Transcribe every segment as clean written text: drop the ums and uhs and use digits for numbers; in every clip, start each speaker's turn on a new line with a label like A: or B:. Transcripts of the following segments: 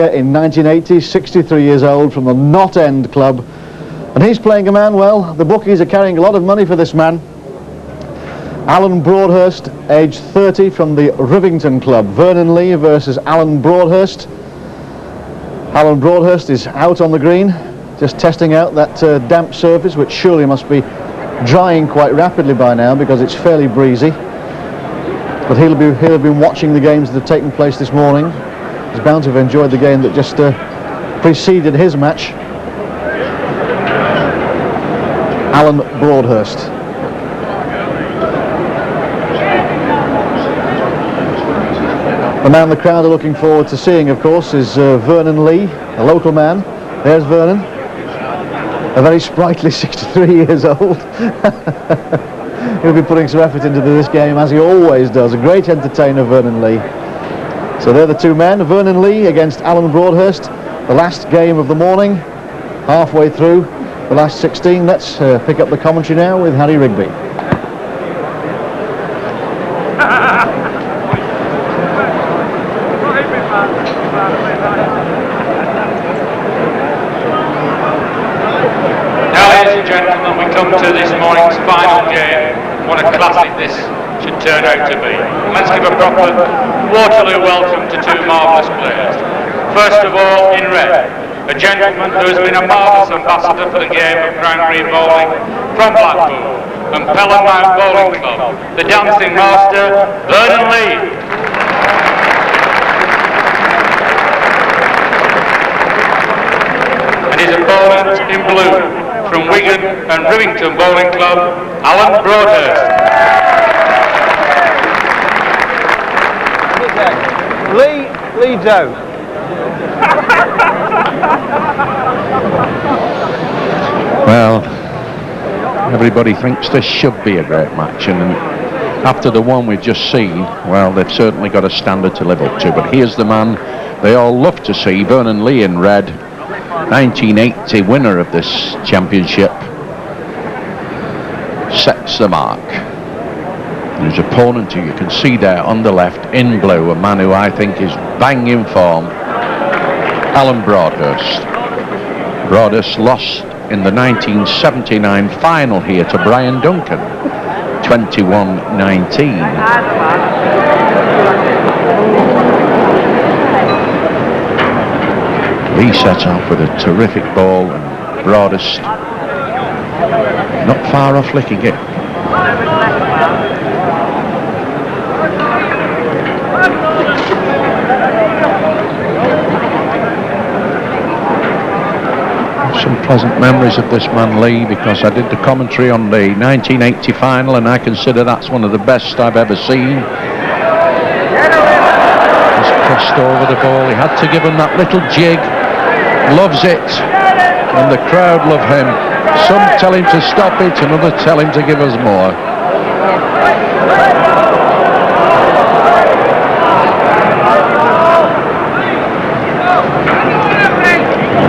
A: In 1980, 63 years old, from the Knott End Club, and he's playing a man, well, the bookies are carrying a lot of money for this man. Alan Broadhurst, age 30, from the Rivington Club. Vernon Lee versus Alan Broadhurst. Alan Broadhurst is out on the green, just testing out that damp surface, which surely must be drying quite rapidly by now because it's fairly breezy. But he'll have been watching the games that have taken place this morning. He's bound to have enjoyed the game that just preceded his match. Alan Broadhurst. The man the crowd are looking forward to seeing, of course, is Vernon Lee, a local man. There's Vernon, a very sprightly 63 years old. He'll be putting some effort into this game, as he always does. A great entertainer, Vernon Lee. So they're the two men, Vernon Lee against Alan Broadhurst. The last game of the morning, halfway through the last 16. Let's pick up the commentary now with Harry Rigby.
B: Now, ladies and gentlemen, we come to this morning's final game. What a classic this should turn out to be. Let's give a proper Waterloo welcome to two marvellous players. First of all, in red, a gentleman who has been a marvellous ambassador for the game of Grand Prix bowling from Blackpool and Pelham Mount Bowling Club, the dancing master, Vernon Lee. And his opponent in blue, from Wigan and Rivington Bowling Club, Alan Broadhurst.
C: Lee leads out.
D: Well, everybody thinks this should be a great match, and after the one we've just seen, well, they've certainly got a standard to live up to. But here's the man they all love to see, Vernon Lee in red, 1980 winner of this championship, sets the mark. His opponent, who you can see there on the left in blue, a man who I think is bang in form, Alan Broadhurst. Broadhurst lost in the 1979 final here to Brian Duncan, 21-19. Lee sets off with a terrific ball, and Broadhurst not far off licking it. Some pleasant memories of this man Lee, because I did the commentary on the 1980 final, and I consider that's one of the best I've ever seen. Just crossed over the ball, he had to give him that little jig, loves it, and the crowd love him. Some tell him to stop it, and others tell him to give us more.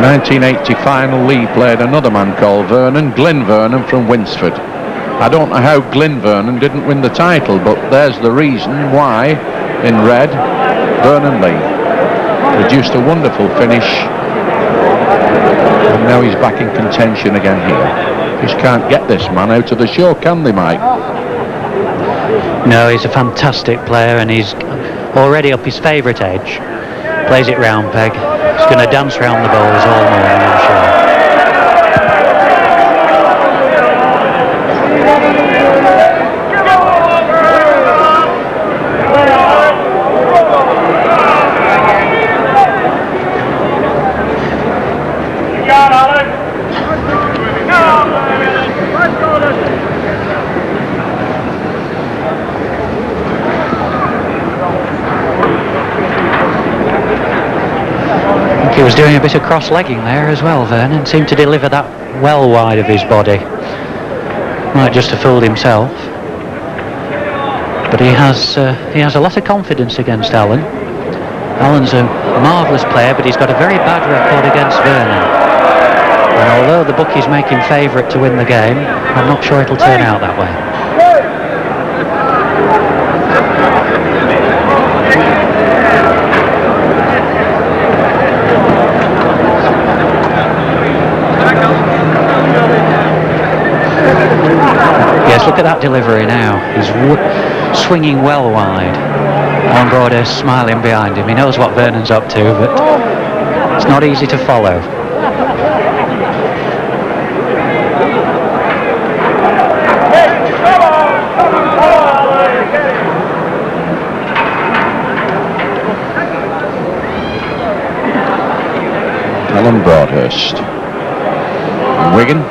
D: 1980 final, Lee played another man called Vernon, Glyn Vernon from Winsford. I don't know how Glyn Vernon didn't win the title, but there's the reason why. In red, Vernon Lee produced a wonderful finish, and now he's back in contention again here. Just can't get this man out of the show, can they, Mike?
E: No, he's a fantastic player, and he's already up his favourite edge. Plays it round peg. He's going to dance round the bowls all morning, I'm sure. He was doing a bit of cross-legging there as well, Vernon. Seemed to deliver that well wide of his body. Might just have fooled himself. But he has a lot of confidence against Alan. Alan's a marvellous player, but he's got a very bad record against Vernon. And although the bookies make him favourite to win the game, I'm not sure it'll turn out that way. at that delivery now. He's swinging well wide. Alan Broadhurst smiling behind him. He knows what Vernon's up to, but it's not easy to follow.
D: Alan Broadhurst. Wigan.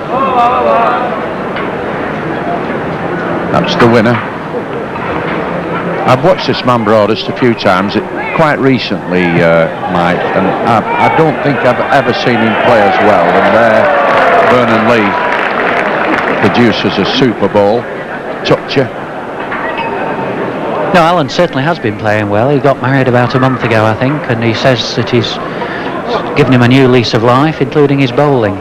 D: That's the winner. I've watched this man Broadhurst a few times, quite recently, Mike, and I don't think I've ever seen him play as well. And there, Vernon Lee produces a Super Bowl toucher.
E: No, Alan certainly has been playing well. He got married about a month ago, I think, and he says that he's given him a new lease of life, including his bowling.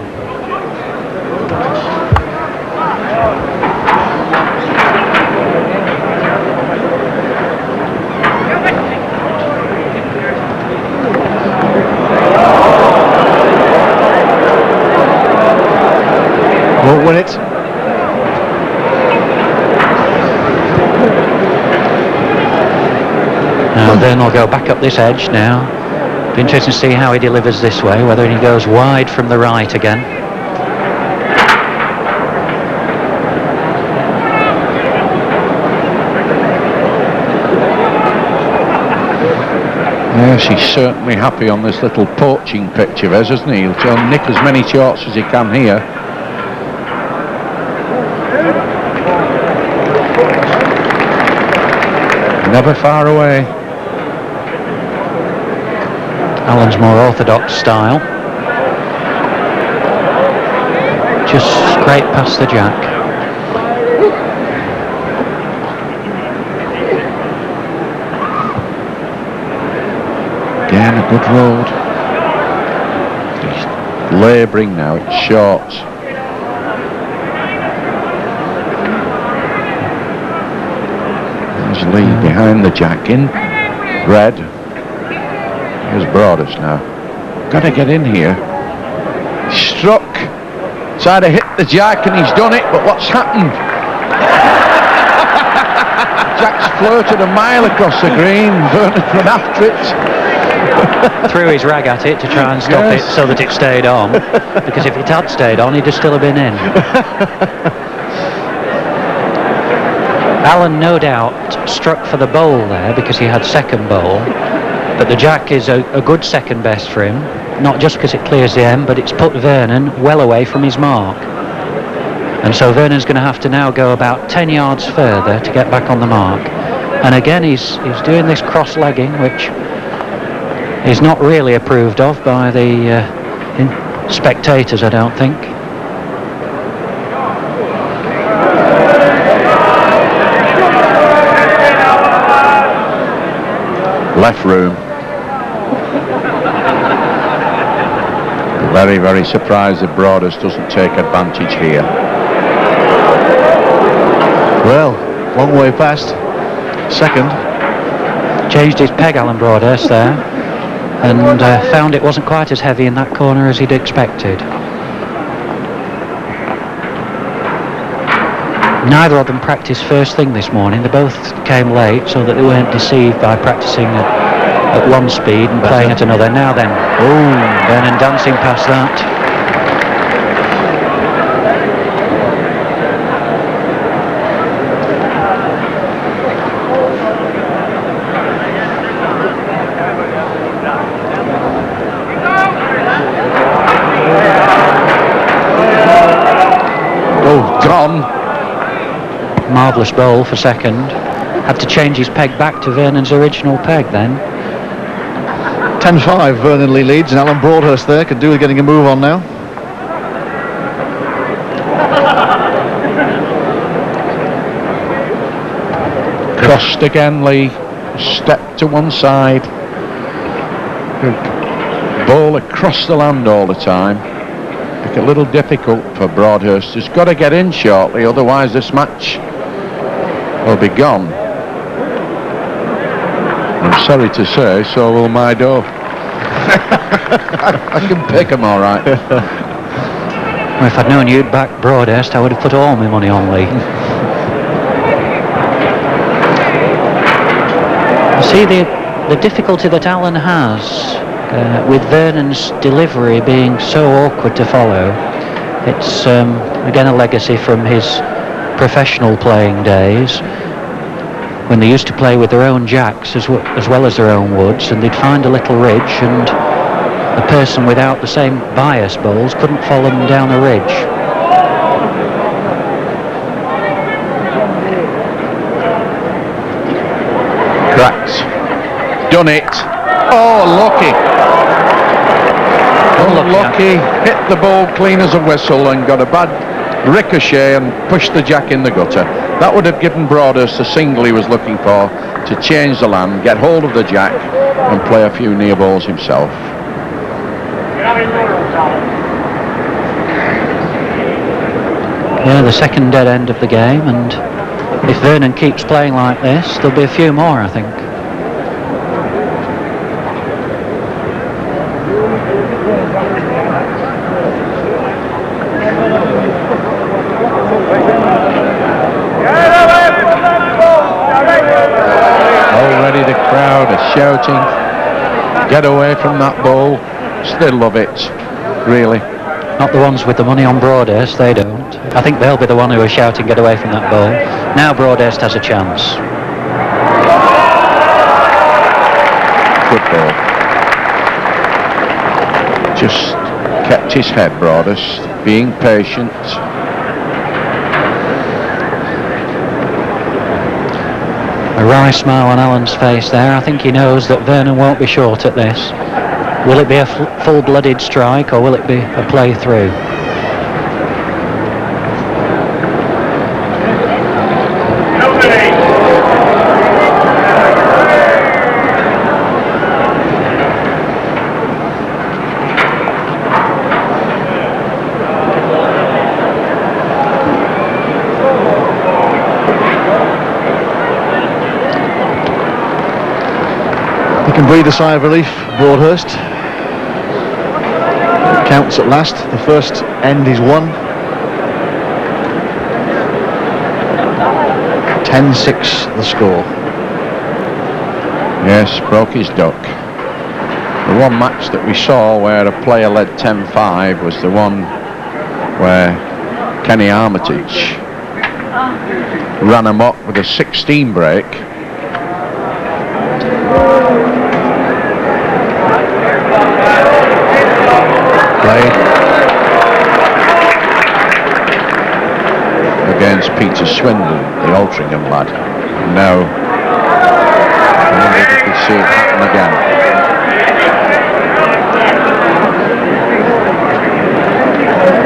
A: Won't win it.
E: Now then we'll go back up this edge now. Be interesting to see how he delivers this way, whether he goes wide from the right again.
D: Yes, he's certainly happy on this little poaching pitch of his, isn't he? He'll try and nick as many shots as he can here. Never far away.
E: Alan's more orthodox style. Just scrape past the jack.
D: Again, a good road. He's labouring now, it's short. There's Lee behind the jack in red. Here's Broadhurst now. Got to get in here. Struck. Tried to hit the jack and he's done it, but what's happened? Jack's floated a mile across the green. Vernon run after it.
E: Threw his rag at it to try and stop it so that it stayed on, because if it had stayed on, he'd have still have been in. Alan no doubt struck for the bowl there because he had second bowl, but the jack is a good second best for him, not just because it clears the end, but it's put Vernon well away from his mark, and so Vernon's going to have to now go about 10 yards further to get back on the mark. And again he's doing this cross-legging, which is not really approved of by the spectators, I don't think.
D: Left room. Very, very surprised that Broadhurst doesn't take advantage here.
A: Well, long way past. Second.
E: Changed his peg, Alan Broadhurst, there, and found it wasn't quite as heavy in that corner as he'd expected. Neither of them practiced first thing this morning. They both came late so that they weren't deceived by practicing at one speed and playing at another. Now then, Vernon dancing past that.
D: Oh, gone.
E: Marvellous bowl for second. Had to change his peg back to Vernon's original peg then.
A: 10-5, Vernon Lee leads, and Alan Broadhurst there could do with getting a move on now.
D: Crossed again, Lee. Step to one side. Ball across the land all the time. Make it a little difficult for Broadhurst. He's got to get in shortly, otherwise this match will be gone. I'm sorry to say, so will my dough. I can pick him all right.
E: Well, if I'd known you'd back Broadhurst, I would have put all my money on Lee. See the difficulty that Alan has with Vernon's delivery being so awkward to follow. It's again a legacy from his professional playing days, when they used to play with their own jacks as well as their own woods, and they'd find a little ridge, and the person without the same bias bowls couldn't follow them down the ridge.
D: Cracked. Done it. Oh, lucky. Unlucky. Hit the ball clean as a whistle and got a bad ricochet and pushed the jack in the gutter. That would have given Broadhurst the single he was looking for to change the land, get hold of the jack and play a few near balls himself.
E: Yeah, the second dead end of the game, and if Vernon keeps playing like this, there'll be a few more, I think.
D: Already the crowd are shouting, get away from that ball. Still love it, really.
E: Not the ones with the money on Broadhurst, they don't. I think they'll be the one who are shouting, get away from that ball. Now Broadhurst has a chance.
D: Good ball. Just kept his head, Broadhurst, being patient.
E: A wry smile on Alan's face there. I think he knows that Vernon won't be short at this. Will it be a full-blooded strike, or will it be a play through?
A: He can breathe a sigh of relief, Broadhurst. Counts at last. The first end is won. 10-6 the score.
D: Yes, broke his duck. The one match that we saw where a player led 10-5 was the one where Kenny Armitage ran amok with a 16 break. Against Peter Swindon, the Altrincham lad. Now, I wonder if we could see it happen again.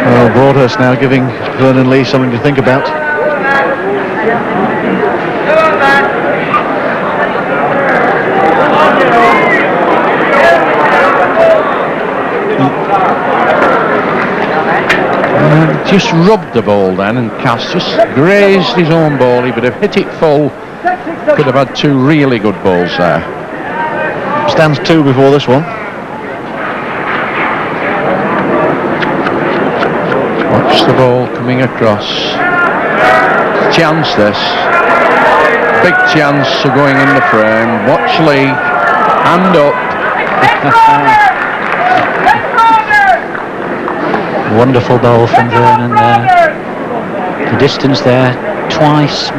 A: Well, Broadhurst now giving Vernon Lee something to think about.
D: Just rubbed the ball then and cast, just grazed his own ball. He would have hit it full, could have had two really good balls there.
A: Stands 2 before this one.
D: Watch the ball coming across. Chance this. Big chance of going in the frame. Watch Lee. Hand up.
E: Wonderful ball from Vernon there. The distance there,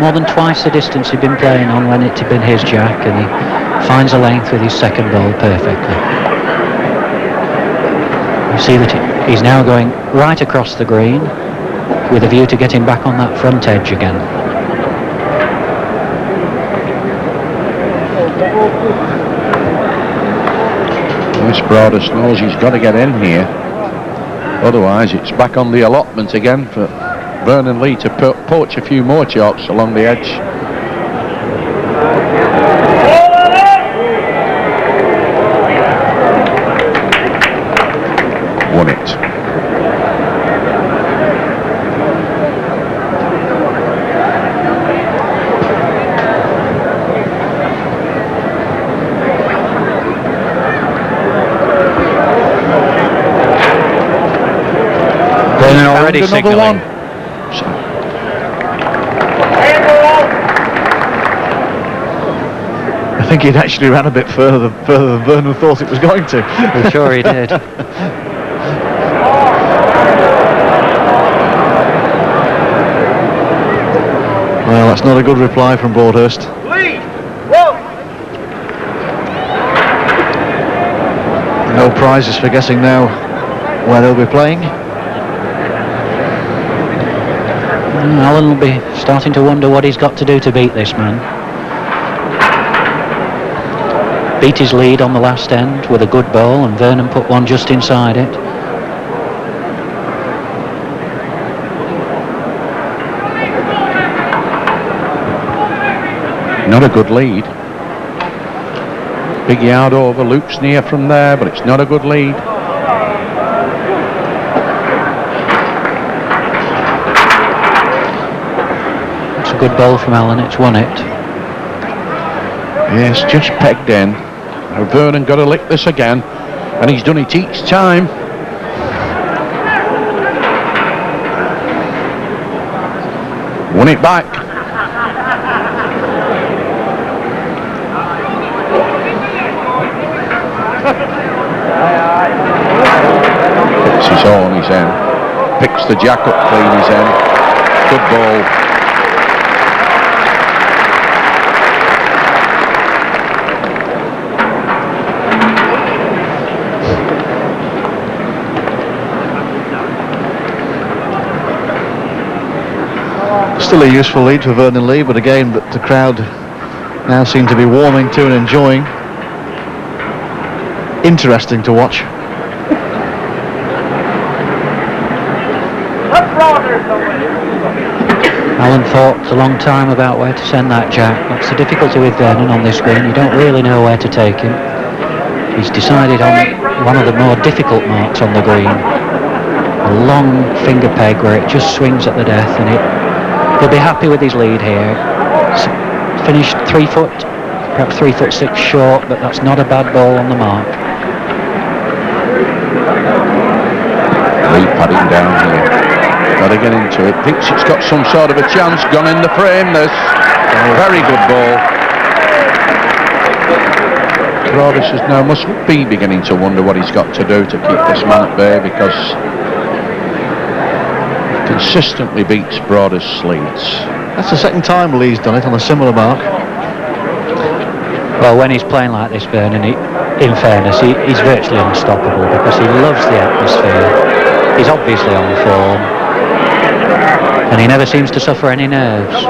E: more than twice the distance he'd been playing on when it had been his jack, and he finds a length with his second ball perfectly. You see that he's now going right across the green with a view to getting back on that front edge again.
D: This Broadhurst knows he's got to get in here. Otherwise, it's back on the allotment again for Vernon Lee to poach a few more chalks along the edge. Won it.
E: Vernon already
D: Another
E: signalling.
D: one.
A: I think he'd actually ran a bit further than Vernon thought it was going to.
E: I'm sure he did.
A: Well, that's not a good reply from Broadhurst. No prizes for guessing now where they'll be playing.
E: Alan will be starting to wonder what he's got to do to beat this man. Beat his lead on the last end with a good ball, and Vernon put one just inside it.
D: Not a good lead. Big yard over, loops near from there, but it's not a good lead.
E: It's a good ball from Alan, it's won it.
D: Yes, just pegged in. Now Vernon got to lick this again, and he's done it each time. Won it back. Picks his horn, his end. Picks the jack up clean, his end. Good ball.
A: Still a useful lead for Vernon Lee, but again, the crowd now seem to be warming to and enjoying. Interesting to watch.
E: Alan thought a long time about where to send that jack. That's the difficulty with Vernon on this green. You don't really know where to take him. He's decided on one of the more difficult marks on the green. A long finger peg where it just swings at the death, and he'll be happy with his lead here. It's finished 3 foot, perhaps 3'6" short, but that's not a bad ball on the mark.
D: Lee padding down here. Got to get into it. Thinks it's got some sort of a chance. Gone in the frame, this. Very good ball. Broadhurst now must be beginning to wonder what he's got to do to keep this man at bay, because he consistently beats Broadhurst's leads.
A: That's the second time Lee's done it on a similar mark.
E: Well, when he's playing like this, Vernon, in fairness, he's virtually unstoppable because he loves the atmosphere. He's obviously on form, and he never seems to suffer any nerves.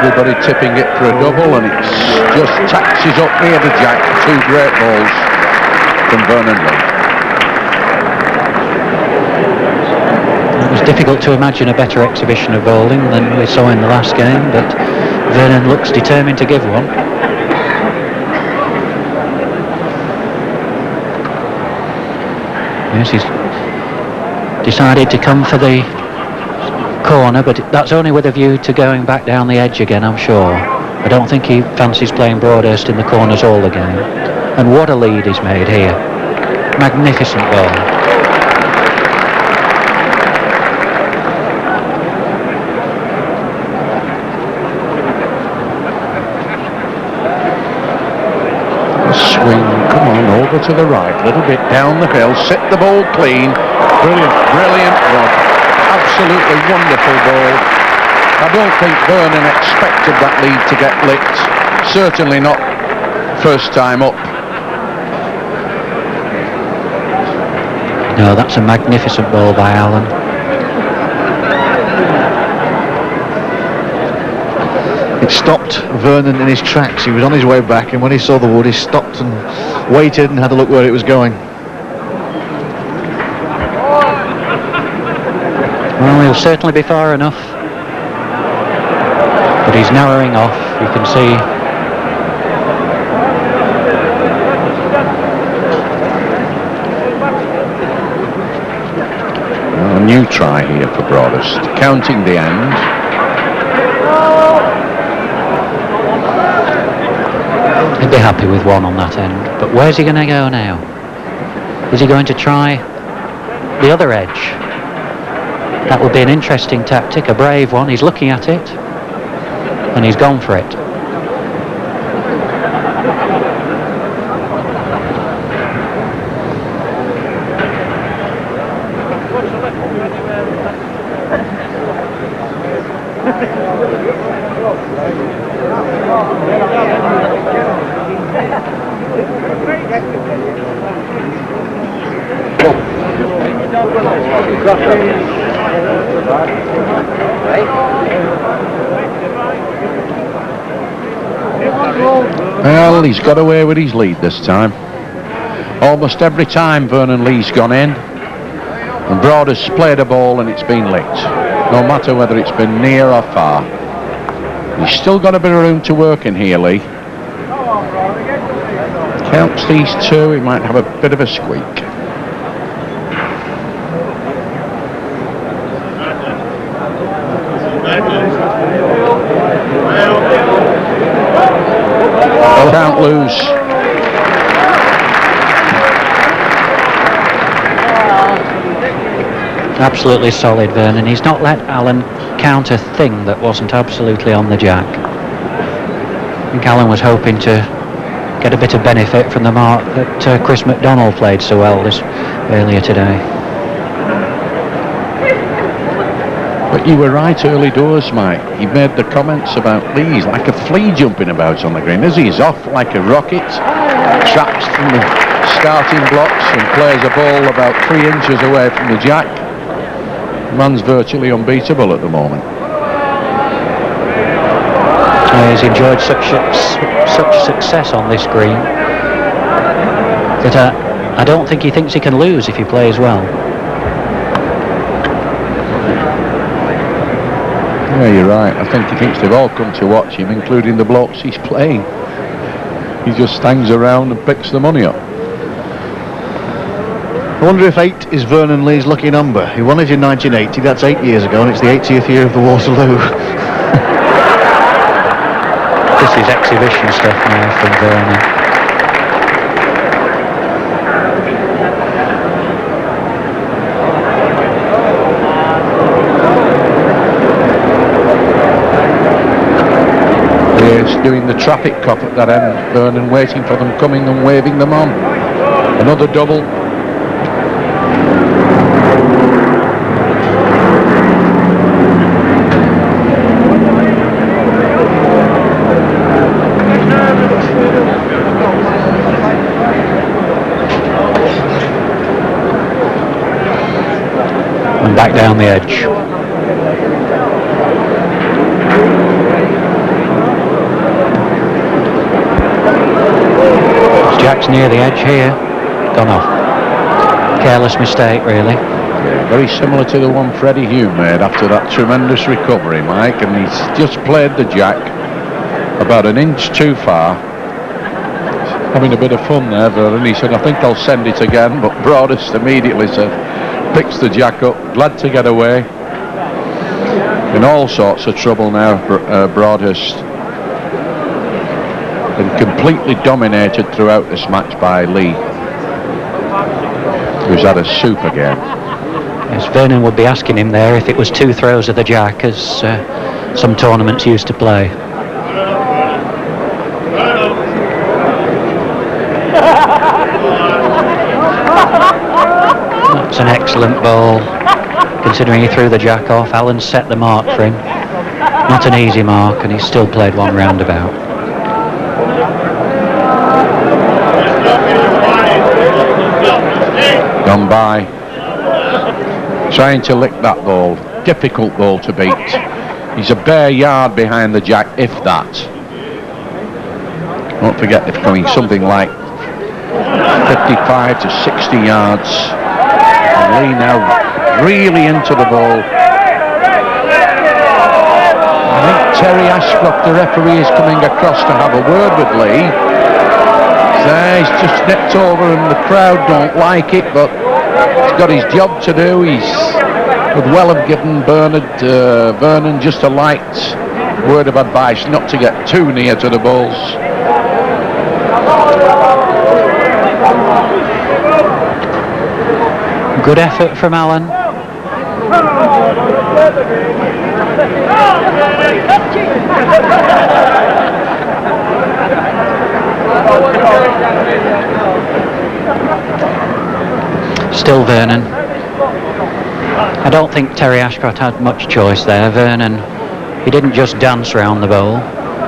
D: Everybody tipping it for a double, and it's just taxes up near the jack. 2 great balls from Vernon Lee.
E: It was difficult to imagine a better exhibition of bowling than we saw in the last game, but Vernon looks determined to give one. Yes, he's decided to come for the corner, but that's only with a view to going back down the edge again, I'm sure. I don't think he fancies playing Broadhurst in the corners all the game. And what a lead he's made here. Magnificent ball.
D: Swing, come on, over to the right, a little bit down the hill, sit the ball clean. Brilliant rod. Absolutely wonderful ball. I don't think Vernon expected that lead to get licked. Certainly not first time up.
E: No, that's a magnificent ball by Alan.
A: It stopped Vernon in his tracks. He was on his way back, and when he saw the wood, he stopped and waited and had a look where it was going.
E: Well, he'll certainly be far enough, but he's narrowing off, you can see.
D: Well, a new try here for Broadhurst, counting the end.
E: He'd be happy with one on that end. But where's he going to go now? Is he going to try the other edge? That would be an interesting tactic, a brave one. He's looking at it, and he's gone for it.
D: Well, he's got away with his lead this time. Almost every time Vernon Lee's gone in, and Broadhurst played a ball and it's been licked, no matter whether it's been near or far. He's still got a bit of room to work in here, Lee. Counts these two, he might have a bit of a squeak. Can't lose.
E: Absolutely solid, Vernon. He's not let Alan count a thing that wasn't absolutely on the jack. I think Alan was hoping to get a bit of benefit from the mark that Chris McDonald played so well earlier today.
D: But you were right early doors, Mike. You made the comments about Lee. He's like a flea jumping about on the green. As he's off like a rocket, traps from the starting blocks and plays a ball about 3 inches away from the jack. The man's virtually unbeatable at the moment.
E: He's enjoyed such success on this green that I don't think he thinks he can lose if he plays well.
D: Yeah, you're right. I think he thinks they've all come to watch him, including the blokes he's playing. He just hangs around and picks the money up.
A: I wonder if 8 is Vernon Lee's lucky number. He won it in 1980, that's 8 years ago, and it's the 80th year of the Waterloo.
E: This is exhibition stuff now from Vernon.
D: He's doing the traffic cop at that end, Vernon, waiting for them coming and waving them on. Another double.
E: And back down the edge. Jack's near the edge here. Gone off. Careless mistake, really.
D: Yeah, very similar to the one Freddie Hugh made after that tremendous recovery, Mike, and he's just played the jack about an inch too far. Having a bit of fun there, Vernon. He said, I think I'll send it again, but Broadhurst immediately said, picks the jack up, glad to get away. In all sorts of trouble now, Broadhurst. Been completely dominated throughout this match by Lee, who's had a super game.
E: Yes, Vernon would be asking him there if it was 2 throws of the jack, as some tournaments used to play. That's an excellent ball, considering he threw the jack off. Alan set the mark for him. Not an easy mark, and he's still played one roundabout.
D: Gone by, trying to lick that ball. Difficult ball to beat. He's a bare yard behind the jack, if that. Don't forget they're coming something like 55 to 60 yards. And Lee now really into the ball. I think Terry Ashcroft, the referee, is coming across to have a word with Lee. There, he's just nipped over and the crowd don't like it, but he's got his job to do. He's would well have given Vernon just a light word of advice not to get too near to the balls.
E: Good effort from Alan. Still Vernon. I don't think Terry Ashcroft had much choice there. Vernon, he didn't just dance around the bowl.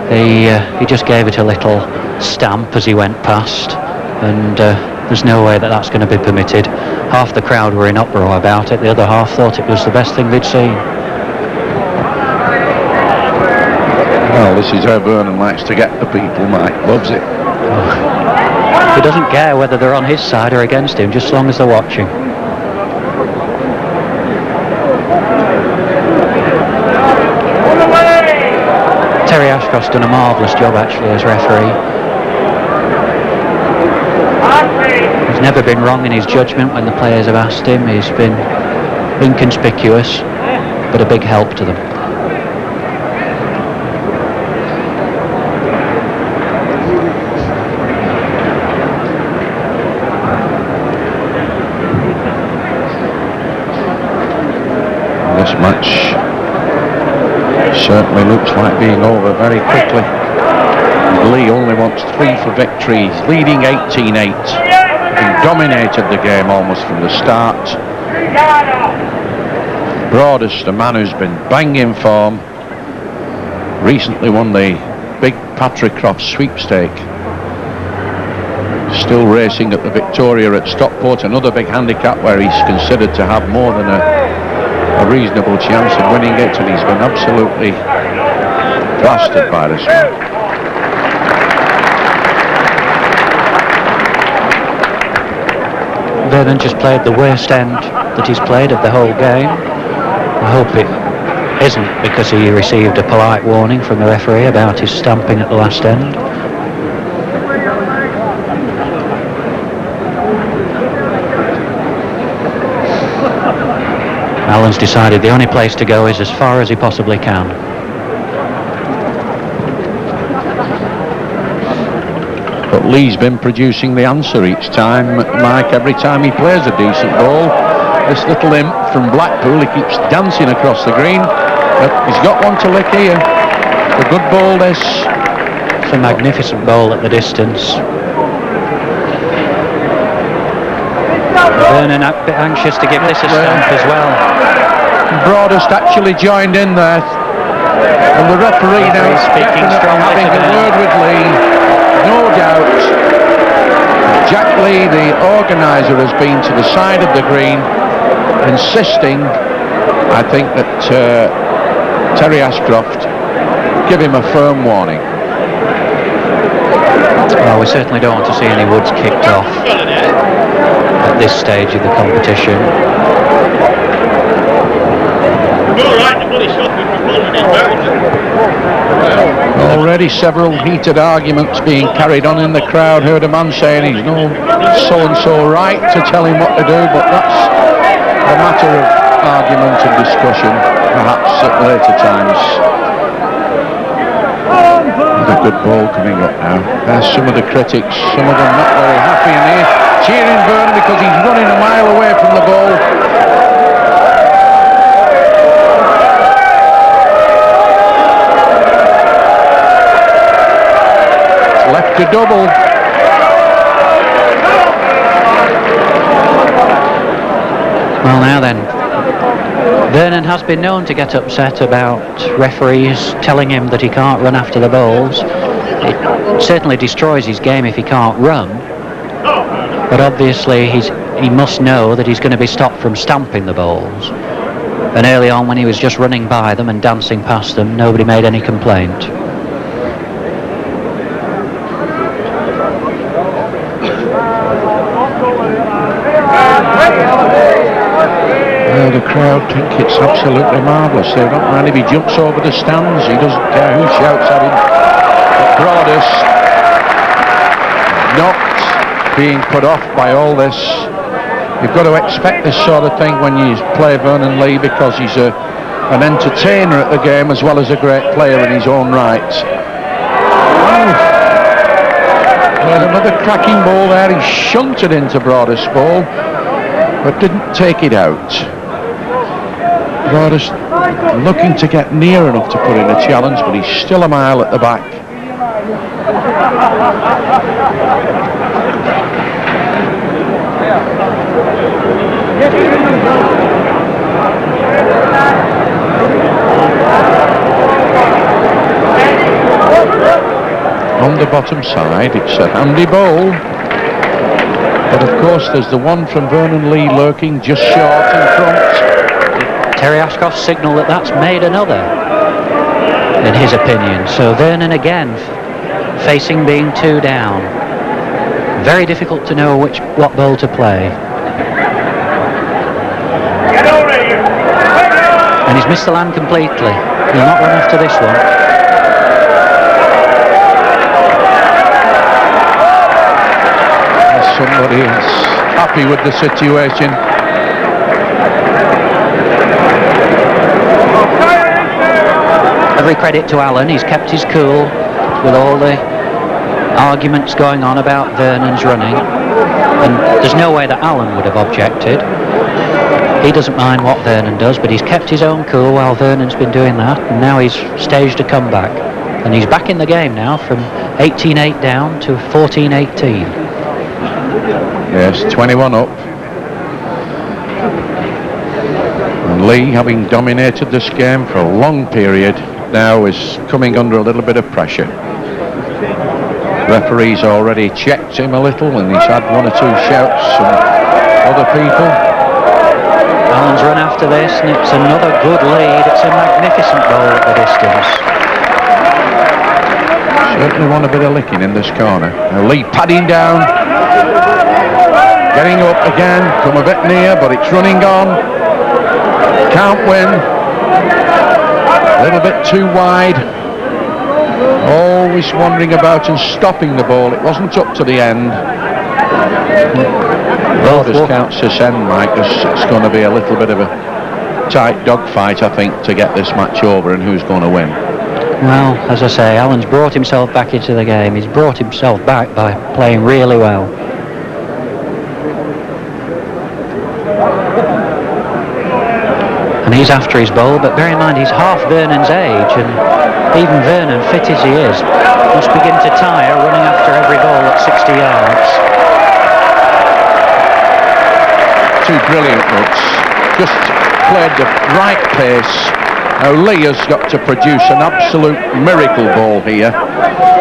E: He just gave it a little stamp as he went past, and there's no way that that's going to be permitted. Half the crowd were in uproar about it, the other half thought it was the best thing they'd seen.
D: Well, this is how Vernon likes to get the people, Mike. Loves it.
E: He doesn't care whether they're on his side or against him, just as long as they're watching. Terry Ashcroft's done a marvellous job actually as referee. He's never been wrong in his judgment when the players have asked him. He's been inconspicuous, but a big help to them.
D: This match certainly looks like being over very quickly. Lee only wants 3 for victory. He's leading 18-8. He dominated the game almost from the start. Broadhurst, a man who's been banging form, recently won the big Patrick Croft sweepstake. Still racing at the Victoria at Stockport, another big handicap where he's considered to have more than a reasonable chance of winning it, and he's been absolutely blasted by this one.
E: Vernon just played the worst end that he's played of the whole game. I hope it isn't because he received a polite warning from the referee about his stamping at the last end. Alan's decided the only place to go is as far as he possibly can.
D: But Lee's been producing the answer each time, Mike. Every time he plays a decent ball, this little imp from Blackpool, he keeps dancing across the green. But he's got one to lick here. A good ball this.
E: It's a magnificent ball at the distance. Vernon a bit anxious to give this a stamp as well.
D: Broadhurst actually joined in there, and the referee now is
E: speaking strongly,
D: having a word with Lee. No doubt Jack Lee, the organiser, has been to the side of the green insisting, I think, that Terry Ashcroft give him a firm warning.
E: Well, we certainly don't want to see any woods kicked off at this stage of the competition.
D: Already several heated arguments being carried on in the crowd. Heard a man saying he's no so-and-so right to tell him what to do, but that's a matter of argument and discussion, perhaps at later times. A good ball coming up now. There's some of the critics, some of them not very happy, and here cheering Vernon because he's running a mile away from the ball. Left to double.
E: Well, now then, Vernon has been known to get upset about referees telling him that he can't run after the balls. It certainly destroys his game if he can't run, but obviously he must know that he's going to be stopped from stamping the balls. And early on, when he was just running by them and dancing past them, nobody made any complaint.
D: The crowd think it's absolutely marvellous. They don't mind if he jumps over the stands. He doesn't care who shouts at him. But Broadhurst not being put off by all this. You've got to expect this sort of thing when you play Vernon Lee, because he's an entertainer at the game as well as a great player in his own right. Played another cracking ball there. He shunted into Broadhurst's ball, but didn't take it out. Broadhurst looking to get near enough to put in a challenge, but he's still a mile at the back. On the bottom side, it's a handy ball, but of course there's the one from Vernon Lee lurking just short in front.
E: Terry Ashcroft's signal that that's made another, in his opinion. So Vernon again facing being 2 down. Very difficult to know what ball to play. And he's missed the land completely. He'll not run after this one.
D: Somebody is happy with the situation.
E: Every credit to Alan, he's kept his cool with all the arguments going on about Vernon's running, and there's no way that Alan would have objected. He doesn't mind what Vernon does, but he's kept his own cool while Vernon's been doing that, and now he's staged a comeback, and he's back in the game now from 18-8 down to 14-18.
D: Yes, 21 up. And Lee, having dominated this game for a long period, now is coming under a little bit of pressure. Referee's already checked him a little, and he's had 1 or 2 shouts from other people.
E: Alan's run after this, and it's another good lead. It's a magnificent ball at the distance.
D: Certainly want a bit of licking in this corner. Now Lee padding down, getting up again, come a bit near, but it's running on. Can't win. A little bit too wide. Always wandering about and stopping the ball. It wasn't up to the end. Broadhurst counts this end, Mike. It's going to be a little bit of a tight dogfight, I think, to get this match over and who's going to win.
E: Well, as I say, Alan's brought himself back into the game. He's brought himself back by playing really well. And he's after his ball, but bear in mind he's half Vernon's age, and even Vernon, fit as he is, must begin to tire running after every ball at 60 yards.
D: 2 brilliant runs. Just played the right pace. Now Lee has got to produce an absolute miracle ball here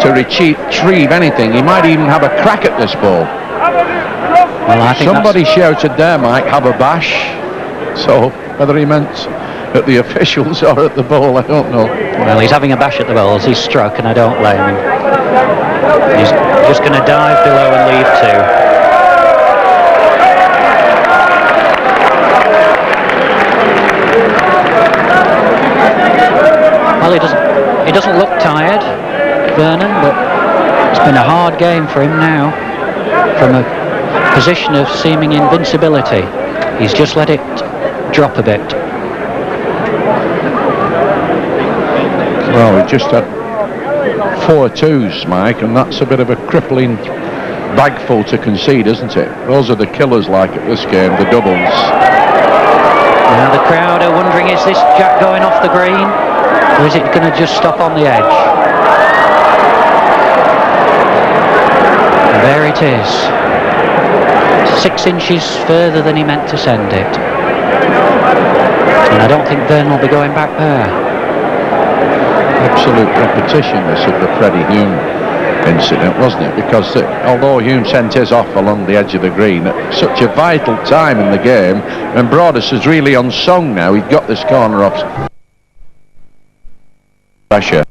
D: to retrieve anything. He might even have a crack at this ball.
E: Well, I think
D: somebody shouted there, Mike, have a bash. So whether he meant at the officials or at the ball, I don't know.
E: Well, he's having a bash at the balls. He's struck, and I don't blame him. He's just going to dive below and leave 2. Well, he doesn't look tired, Vernon, but it's been a hard game for him now. From a position of seeming invincibility, he's just let it drop a bit.
D: Well, we just had 4 2s, Mike, and that's a bit of a crippling bagful to concede, isn't it? Those are the killers like at this game, the doubles.
E: Now the crowd are wondering, is this Jack going off the green, or is it going to just stop on the edge? And there it is. 6 inches further than he meant to send it. And I don't think Vernon will be going back there.
D: Absolute repetition, this, of the Freddie Hume incident, wasn't it? Because although Hume sent his off along the edge of the green at such a vital time in the game, and Broadhurst is really unsung now, he'd got this corner off pressure.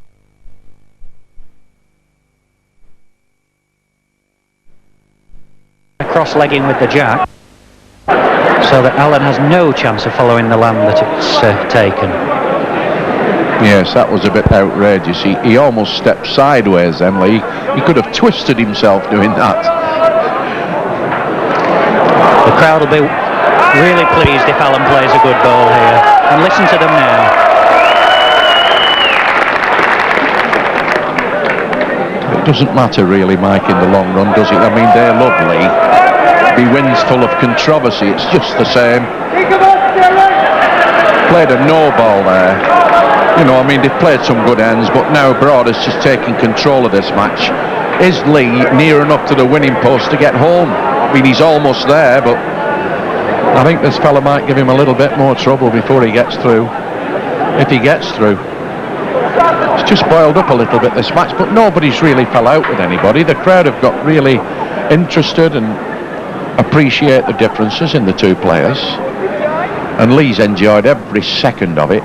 E: Cross-legging with the jack, so that Alan has no chance of following the land that it's taken.
D: Yes, that was a bit outrageous. He almost stepped sideways, Emily. He could have twisted himself doing that.
E: The crowd will be really pleased if Alan plays a good ball here. And listen to them now.
D: doesn't matter really, Mike, in the long run, does it? I mean, they're lovely. He wins full of controversy. It's just the same. Played a no ball there. You know, I mean, they've played some good ends, but now Broadhurst is taking control of this match. Is Lee near enough to the winning post to get home? I mean, he's almost there, but I think this fella might give him a little bit more trouble before he gets through. If he gets through. It's just boiled up a little bit, this match, but nobody's really fell out with anybody. The crowd have got really interested and appreciate the differences in the two players. And Lee's enjoyed every second of it.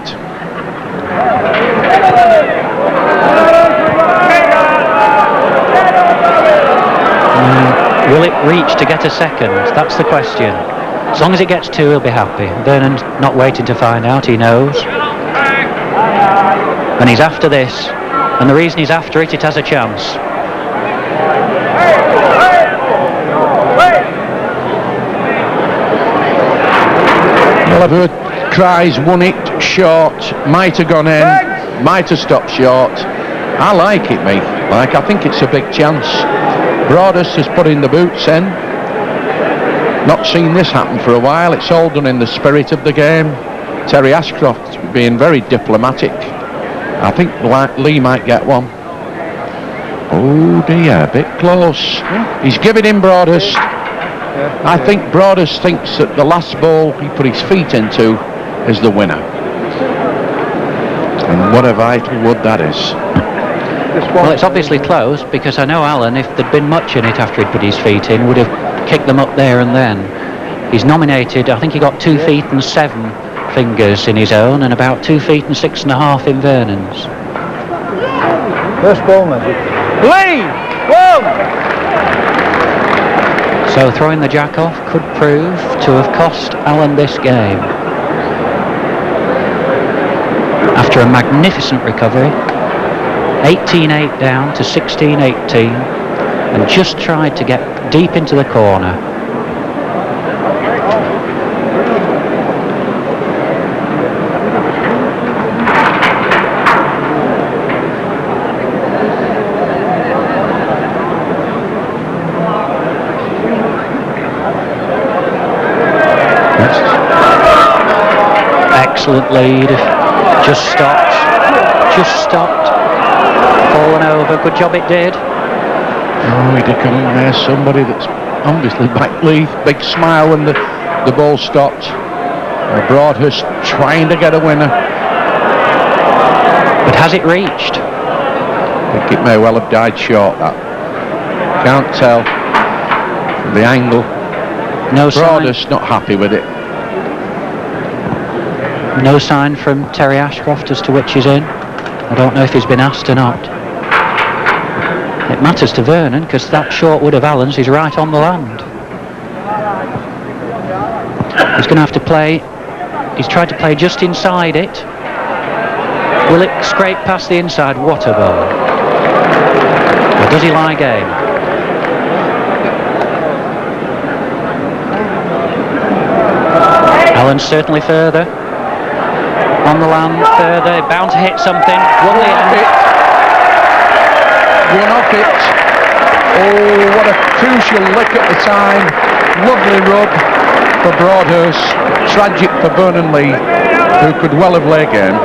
E: Will it reach to get a second? That's the question. As long as it gets two, he'll be happy. Vernon's not waiting to find out, he knows. And he's after this. And the reason he's after it, it has a chance.
D: Well, I've heard cries, won it, short, might have gone in, might have stopped short. I like it, mate. Like, I think it's a big chance. Broadhurst is putting the boots in. Not seen this happen for a while. It's all done in the spirit of the game. Terry Ashcroft being very diplomatic. I think Lee might get one. Oh dear, a bit close. He's giving him Broadhurst. I think Broadhurst thinks that the last ball he put his feet into is the winner. And what a vital wood that is.
E: Well, it's obviously close, because I know Alan, if there'd been much in it after he'd put his feet in, would have kicked them up there and then. He's nominated, I think he got 2 feet and 7 fingers in his own, and about 2 feet and 6.5 in Vernon's.
C: First ball, magic. Lee! Whoa!
E: So throwing the jack off could prove to have cost Alan this game. After a magnificent recovery, 18-8 down to 16-18, and just tried to get deep into the corner. Excellent lead, just stopped, fallen over, good job it did.
D: Oh, he did come in there, somebody that's obviously back Lee, big smile when the ball stopped. Broadhurst trying to get a winner.
E: But has it reached?
D: I think it may well have died short, that. Can't tell. The angle.
E: No sign.
D: Broadhurst not happy with it.
E: No sign from Terry Ashcroft as to which he's in. I don't know if he's been asked or not. It matters to Vernon, because that short wood of Allen's is right on the land. He's going to have to play. He's tried to play just inside it. Will it scrape past the inside? What a ball. Or does he lie game? Allen's certainly further. On the land, further, bound to hit something. Won the end.
D: One off it. Oh, what a crucial lick at the time. Lovely rub for Broadhurst. Tragic for Vernon Lee, who could well have lay game.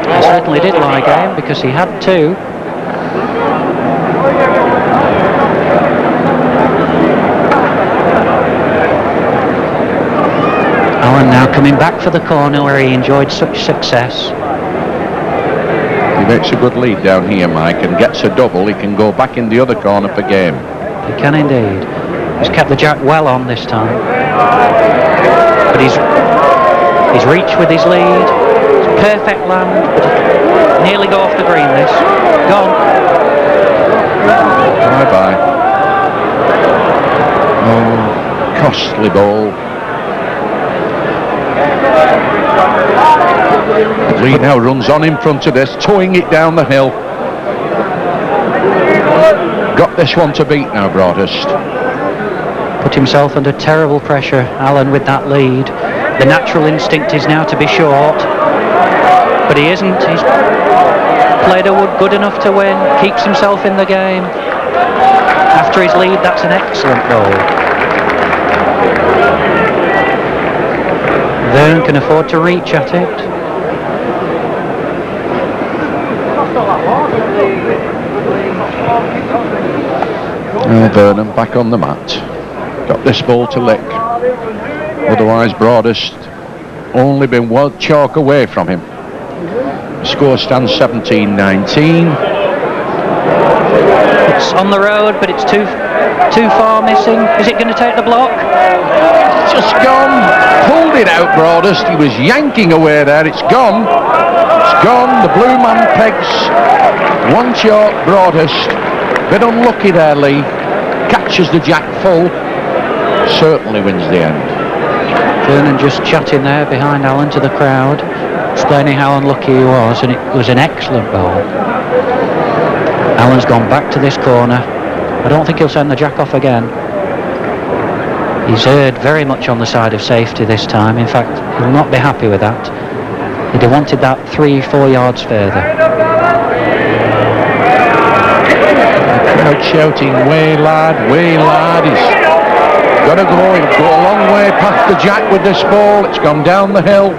E: He certainly did lie game, because he had two. Alan now coming back for the corner where he enjoyed such success.
D: He makes a good lead down here, Mike, and gets a double. He can go back in the other corner for game.
E: He can indeed. He's kept the jack well on this time. But he's reached with his lead. It's perfect land, but nearly go off the green this. Gone.
D: Bye-bye. Oh, costly ball. Lee now runs on in front of this, towing it down the hill. Got this one to beat now, Broadhurst.
E: Put himself under terrible pressure, Alan, with that lead. The natural instinct is now to be short. But he isn't. He's played a wood good enough to win, keeps himself in the game. After his lead, that's an excellent goal. Vernon can afford to reach at it.
D: Vernon back on the mat. Got this ball to lick. Otherwise Broadhurst only been one chalk away from him. The score stands 17-19.
E: It's on the road, but it's too far missing. Is it going to take the block?
D: It's just gone. Pulled it out, Broadhurst. He was yanking away there. It's gone. It's gone. The blue man pegs. One chalk, Broadhurst. Bit unlucky there, Lee. Catches the jack full. Certainly wins the end.
E: Vernon just chatting there behind Alan to the crowd, explaining how unlucky he was, and it was an excellent goal. Alan's gone back to this corner. I don't think he'll send the jack off again. He's erred very much on the side of safety this time. In fact, he'll not be happy with that. He'd have wanted that 3-4 yards further.
D: The crowd shouting, way lad, he's got to go, he'll go a long way past the jack with this ball. It's gone down the hill.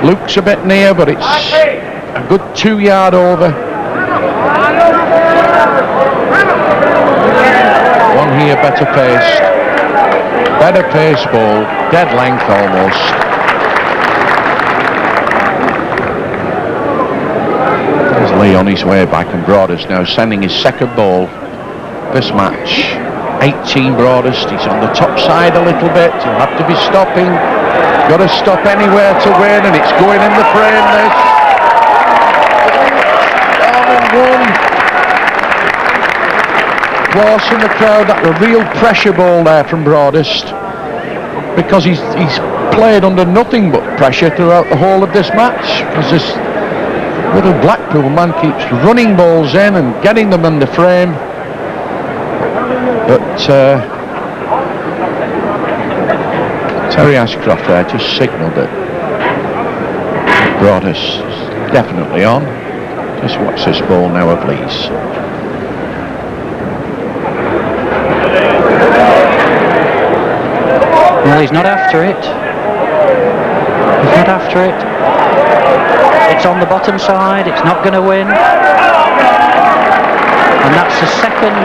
D: Luke's a bit near, but it's a good 2 yard over. One here better paced ball, dead length almost. There's Lee on his way back, and Broadhurst now sending his second ball this match. 18 Broadhurst, he's on the top side a little bit, he'll have to be stopping. Got to stop anywhere to win, and it's going in the frame this. One. Force in the crowd, that a real pressure ball there from Broadhurst, because he's played under nothing but pressure throughout the whole of this match, because this little Blackpool man keeps running balls in and getting them in the frame. But Terry Ashcroft there just signalled that Broadhurst is definitely on. Just watch this ball now of Lee's.
E: Well, he's not after it. He's not after it. It's on the bottom side. It's not going to win. And that's the second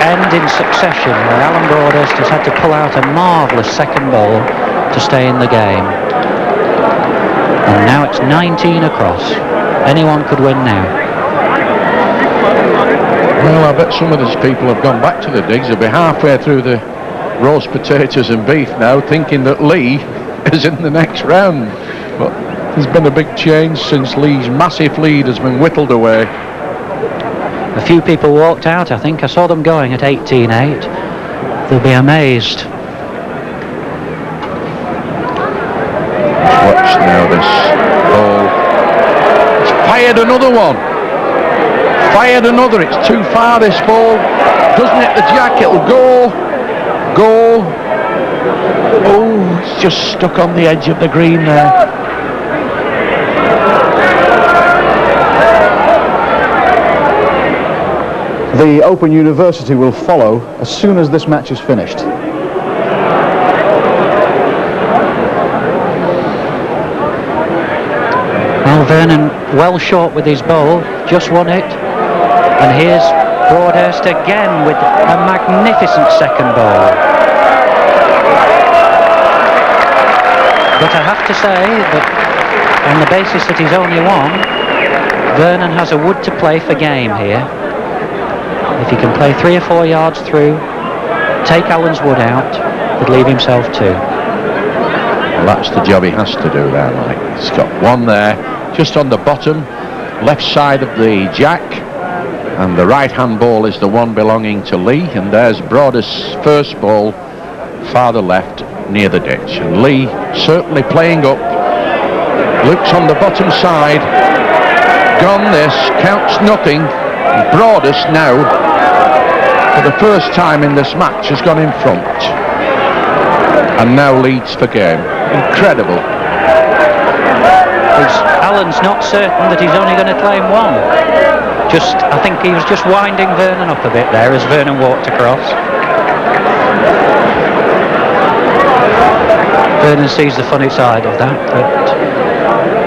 E: end in succession where Alan Broadhurst has had to pull out a marvellous second ball to stay in the game. And now it's 19 across. Anyone could win now.
D: Well, I bet some of these people have gone back to the digs. They'll be halfway through the roast potatoes and beef now, thinking that Lee is in the next round. But there's been a big change since Lee's massive lead has been whittled away.
E: A few people walked out, I think. I saw them going at 18-8. They'll be amazed.
D: Watch now this ball. It's fired another one. Fired another. It's too far, this ball. Doesn't hit the jack, it'll go. Goal. Oh, it's just stuck on the edge of the green there.
A: The Open University will follow as soon as this match is finished.
E: Well, Vernon well short with his ball, just won it. And here's Broadhurst again with a magnificent second ball. But I have to say that on the basis that he's only won, Vernon has a wood to play for game here. If he can play 3 or 4 yards through, take Alan's wood out, he'd leave himself 2.
D: Well, that's the job he has to do there, Mike. He's got one there, just on the bottom, left side of the jack, and the right-hand ball is the one belonging to Lee, and there's Broadhurst's first ball, farther left, near the ditch. And Lee certainly playing up. Luke's on the bottom side. Gone this, counts nothing. Broadhurst now, for the first time in this match, has gone in front. And now leads for game. Incredible.
E: Alan's not certain that he's only going to claim one. I think he was just winding Vernon up a bit there as Vernon walked across. Vernon sees the funny side of that, but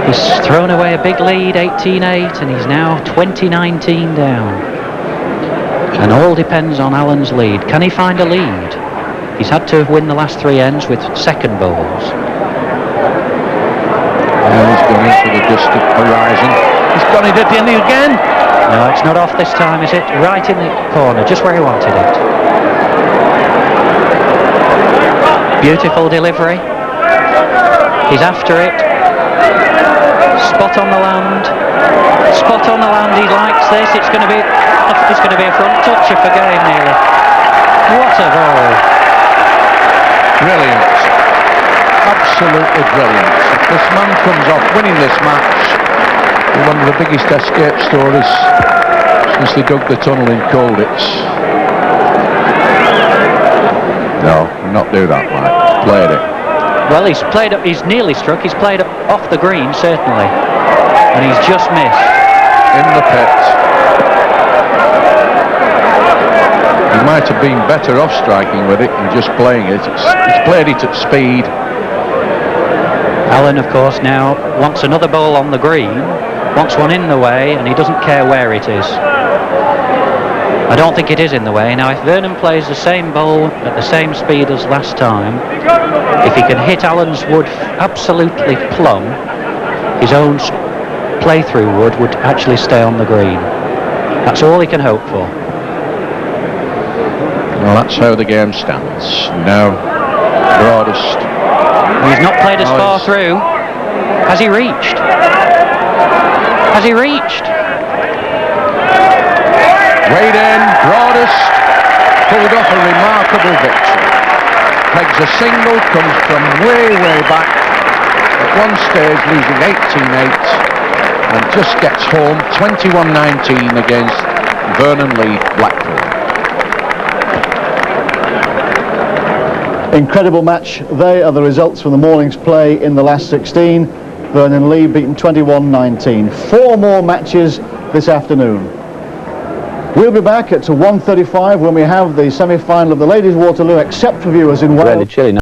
E: he's thrown away a big lead, 18-8, and he's now 20-19 down. And all depends on Alan's lead. Can he find a lead? He's had to win the last 3 ends with second bowls.
D: He's gone into the distant horizon. He's got it at the end again.
E: No, it's not off this time, is it? Right in the corner, just where he wanted it. Beautiful delivery. He's after it. Spot on the land. Spot on the land. He likes this. It's going to be a front toucher for game nearly. What a ball!
D: Brilliant. Absolutely brilliant. If this man comes off winning this match, one of the biggest escape stories since they dug the tunnel in Colditz. No, not do that, Mike. Played it.
E: Well, he's nearly struck. He's played off the green, certainly. And he's just missed.
D: In the pit. He might have been better off striking with it and just playing it. He's played it at speed.
E: Alan, of course, now wants another ball on the green, wants one in the way, and he doesn't care where it is. I don't think it is in the way. Now, if Vernon plays the same ball at the same speed as last time, if he can hit Alan's wood absolutely plumb, his own playthrough would actually stay on the green. That's all he can hope for.
D: Well, that's how the game stands. Now, Broadhurst.
E: He's not played as far through. Has he reached? Has he reached?
D: Weighed in, Broadhurst pulled off a remarkable victory. Pegs a single, comes from way back. At one stage losing 18-8 and just gets home 21-19 against Vernon Lee Blackpool.
A: Incredible match. They are the results from the morning's play in the last 16. Vernon Lee beaten 21-19. 4 more matches this afternoon. We'll be back at 1:35 when we have the semi-final of the Ladies Waterloo, except for viewers in Wales.